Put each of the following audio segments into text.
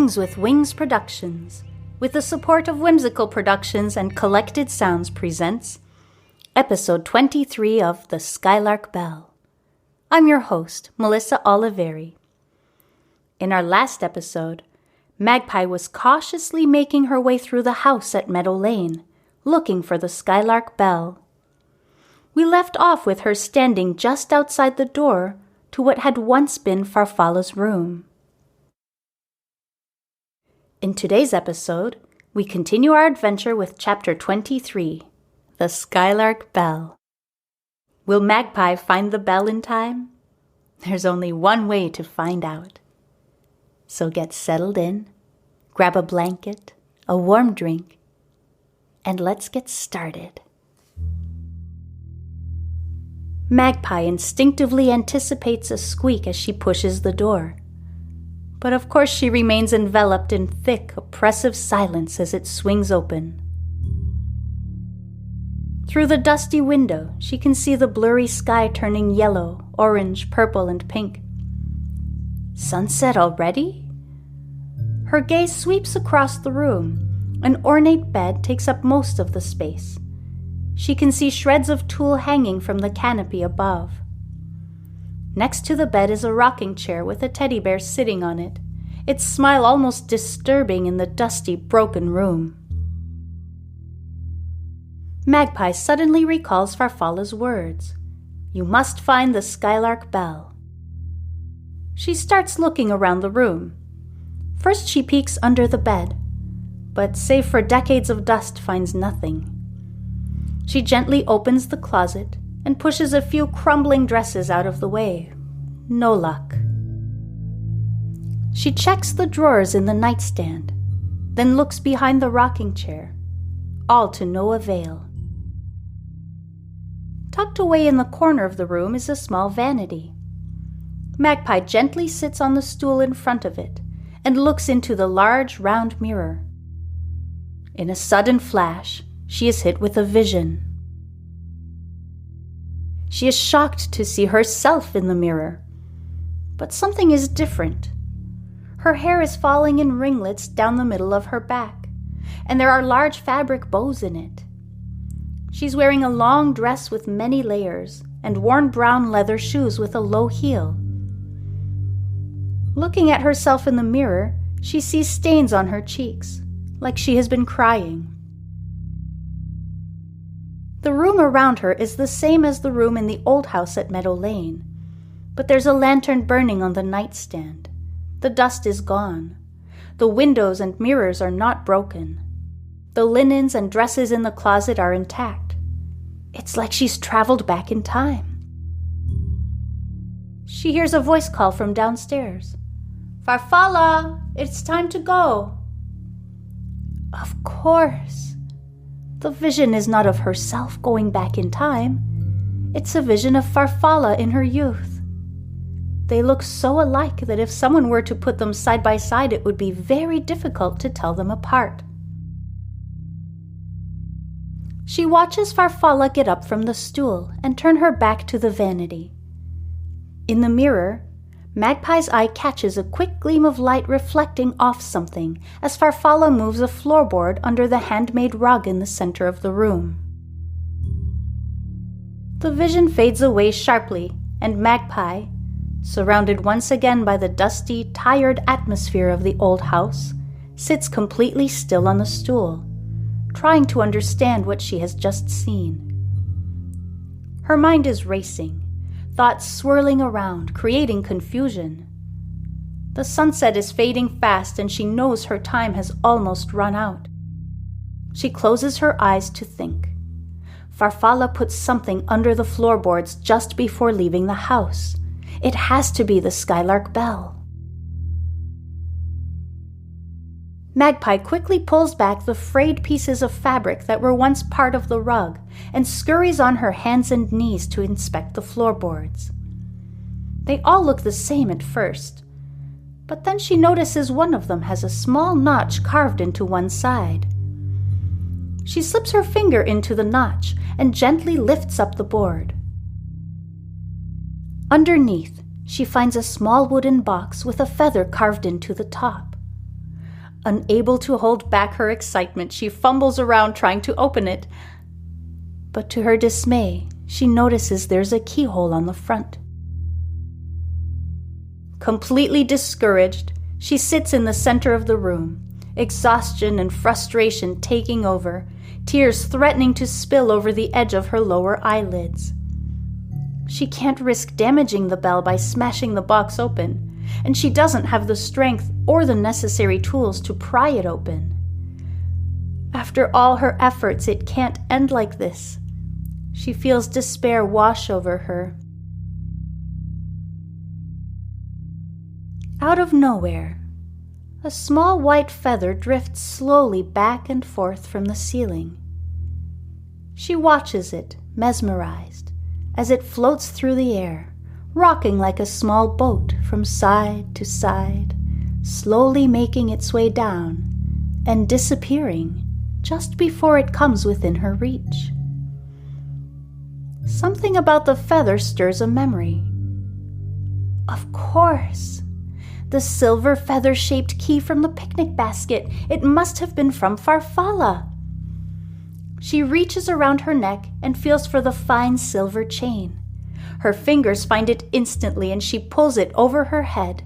Things with Wings Productions, with the support of Whimsical Productions and Collected Sounds, presents Episode 23 of The Skylark Bell. I'm your host, Melissa Oliveri. In our last episode, Magpie was cautiously making her way through the house at Meadow Lane, looking for the Skylark Bell. We left off with her standing just outside the door to what had once been Farfalla's room. In today's episode, we continue our adventure with Chapter 23, The Skylark Bell. Will Magpie find the bell in time? There's only one way to find out. So get settled in, grab a blanket, a warm drink, and let's get started. Magpie instinctively anticipates a squeak as she pushes the door. But of course she remains enveloped in thick, oppressive silence as it swings open. Through the dusty window, she can see the blurry sky turning yellow, orange, purple, and pink. Sunset already? Her gaze sweeps across the room. An ornate bed takes up most of the space. She can see shreds of tulle hanging from the canopy above. Next to the bed is a rocking chair with a teddy bear sitting on it, its smile almost disturbing in the dusty, broken room. Magpie suddenly recalls Farfalla's words, "You must find the Skylark Bell." She starts looking around the room. First she peeks under the bed, but save for decades of dust finds nothing. She gently opens the closet and pushes a few crumbling dresses out of the way. No luck. She checks the drawers in the nightstand, then looks behind the rocking chair, all to no avail. Tucked away in the corner of the room is a small vanity. Magpie gently sits on the stool in front of it and looks into the large, round mirror. In a sudden flash, she is hit with a vision. She is shocked to see herself in the mirror. But something is different. Her hair is falling in ringlets down the middle of her back, and there are large fabric bows in it. She's wearing a long dress with many layers and worn brown leather shoes with a low heel. Looking at herself in the mirror, she sees stains on her cheeks, like she has been crying. The room around her is the same as the room in the old house at Meadow Lane, but there's a lantern burning on the nightstand. The dust is gone. The windows and mirrors are not broken. The linens and dresses in the closet are intact. It's like she's traveled back in time. She hears a voice call from downstairs. "Farfalla, it's time to go." Of course. The vision is not of herself going back in time. It's a vision of Farfalla in her youth. They look so alike that if someone were to put them side by side, it would be very difficult to tell them apart. She watches Farfalla get up from the stool and turn her back to the vanity. In the mirror, Magpie's eye catches a quick gleam of light reflecting off something as Farfalla moves a floorboard under the handmade rug in the center of the room. The vision fades away sharply, and Magpie, surrounded once again by the dusty, tired atmosphere of the old house, sits completely still on the stool, trying to understand what she has just seen. Her mind is racing, thoughts swirling around, creating confusion. The sunset is fading fast, and she knows her time has almost run out. She closes her eyes to think. Farfalla put something under the floorboards just before leaving the house. It has to be the Skylark Bell. Magpie quickly pulls back the frayed pieces of fabric that were once part of the rug and scurries on her hands and knees to inspect the floorboards. They all look the same at first, but then she notices one of them has a small notch carved into one side. She slips her finger into the notch and gently lifts up the board. Underneath, she finds a small wooden box with a feather carved into the top. Unable to hold back her excitement, she fumbles around trying to open it. But to her dismay, she notices there's a keyhole on the front. Completely discouraged, she sits in the center of the room, exhaustion and frustration taking over, tears threatening to spill over the edge of her lower eyelids. She can't risk damaging the bell by smashing the box open, and she doesn't have the strength or the necessary tools to pry it open. After all her efforts, it can't end like this. She feels despair wash over her. Out of nowhere, a small white feather drifts slowly back and forth from the ceiling. She watches it, mesmerized, as it floats through the air, rocking like a small boat from side to side, slowly making its way down and disappearing just before it comes within her reach. Something about the feather stirs a memory. Of course! The silver feather-shaped key from the picnic basket. It must have been from Farfalla. She reaches around her neck and feels for the fine silver chain. Her fingers find it instantly and she pulls it over her head.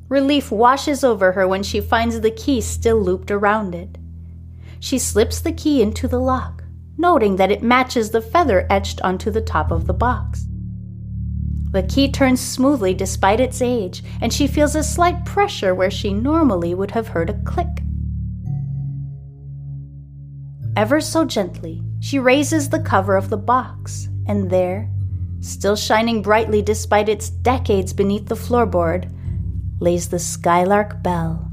Relief washes over her when she finds the key still looped around it. She slips the key into the lock, noting that it matches the feather etched onto the top of the box. The key turns smoothly despite its age, and she feels a slight pressure where she normally would have heard a click. Ever so gently, she raises the cover of the box, and there, still shining brightly despite its decades beneath the floorboard, lays the Skylark Bell.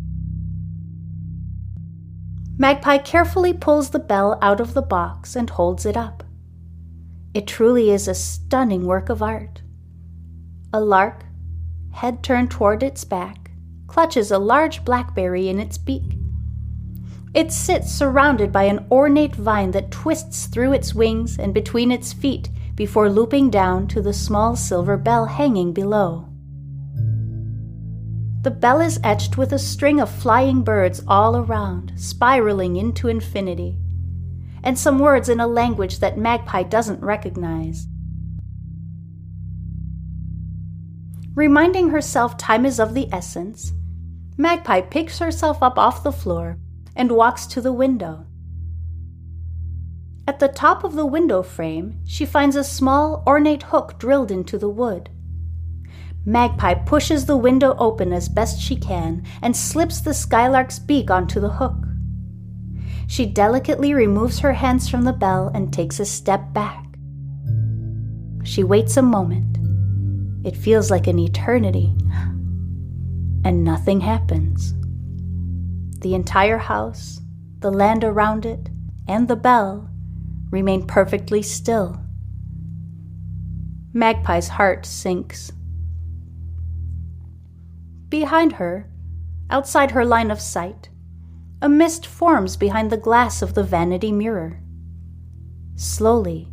Magpie carefully pulls the bell out of the box and holds it up. It truly is a stunning work of art. A lark, head turned toward its back, clutches a large blackberry in its beak. It sits surrounded by an ornate vine that twists through its wings and between its feet before looping down to the small silver bell hanging below. The bell is etched with a string of flying birds all around, spiraling into infinity, and some words in a language that Magpie doesn't recognize. Reminding herself time is of the essence, Magpie picks herself up off the floor and walks to the window. At the top of the window frame, she finds a small, ornate hook drilled into the wood. Magpie pushes the window open as best she can and slips the skylark's beak onto the hook. She delicately removes her hands from the bell and takes a step back. She waits a moment. It feels like an eternity, and nothing happens. The entire house, the land around it, and the bell remain perfectly still. Magpie's heart sinks. Behind her, outside her line of sight, a mist forms behind the glass of the vanity mirror. Slowly,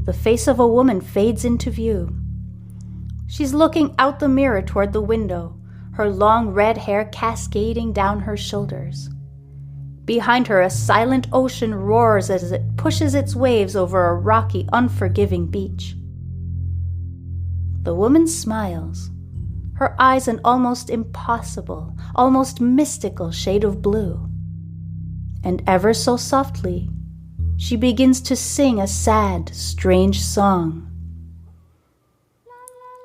the face of a woman fades into view. She's looking out the mirror toward the window, her long red hair cascading down her shoulders. Behind her, a silent ocean roars as it pushes its waves over a rocky, unforgiving beach. The woman smiles, her eyes an almost impossible, almost mystical shade of blue. And ever so softly, she begins to sing a sad, strange song.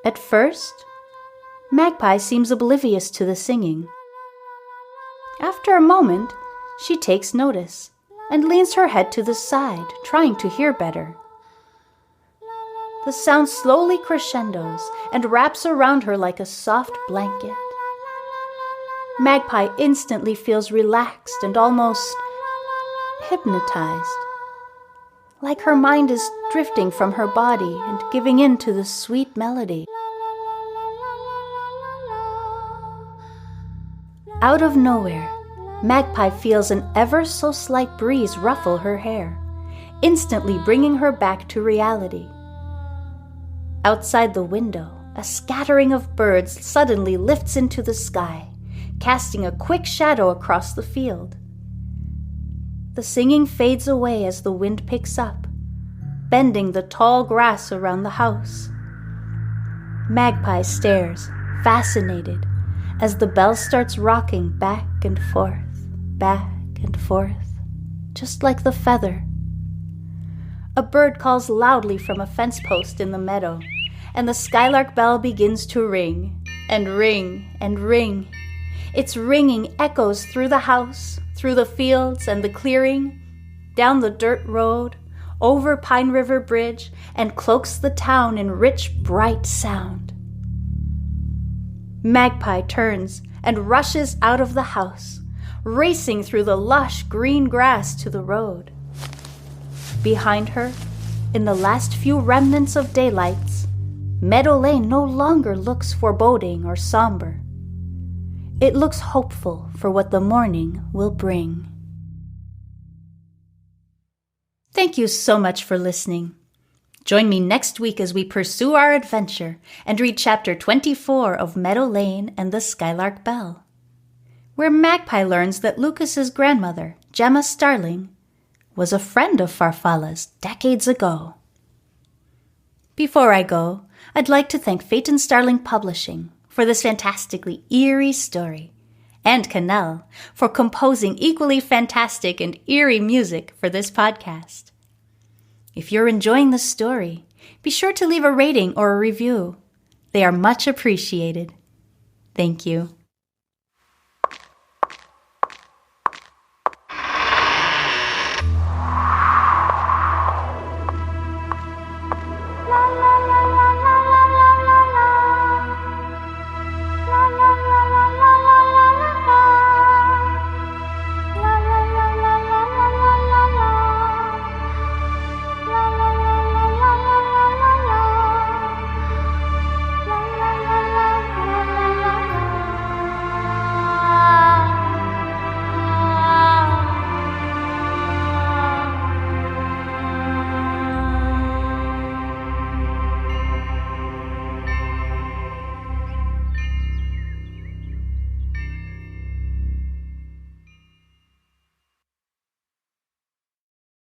At first, Magpie seems oblivious to the singing. After a moment, she takes notice and leans her head to the side, trying to hear better. The sound slowly crescendos and wraps around her like a soft blanket. Magpie instantly feels relaxed and almost hypnotized, like her mind is drifting from her body and giving in to the sweet melody. Out of nowhere, Magpie feels an ever so slight breeze ruffle her hair, instantly bringing her back to reality. Outside the window, a scattering of birds suddenly lifts into the sky, casting a quick shadow across the field. The singing fades away as the wind picks up, bending the tall grass around the house. Magpie stares, fascinated, as the bell starts rocking back and forth, just like the feather. A bird calls loudly from a fence post in the meadow, and the Skylark Bell begins to ring, and ring, and ring. Its ringing echoes through the house, through the fields and the clearing, down the dirt road, over Pine River Bridge, and cloaks the town in rich, bright sound. Magpie turns and rushes out of the house, racing through the lush green grass to the road. Behind her, in the last few remnants of daylights, Meadow Lane no longer looks foreboding or somber. It looks hopeful for what the morning will bring. Thank you so much for listening. Join me next week as we pursue our adventure and read Chapter 24 of Meadow Lane and the Skylark Bell, where Magpie learns that Lucas's grandmother, Gemma Starling, was a friend of Farfalla's decades ago. Before I go, I'd like to thank Phaeton Starling Publishing for this fantastically eerie story, and Cannell for composing equally fantastic and eerie music for this podcast. If you're enjoying the story, be sure to leave a rating or a review. They are much appreciated. Thank you.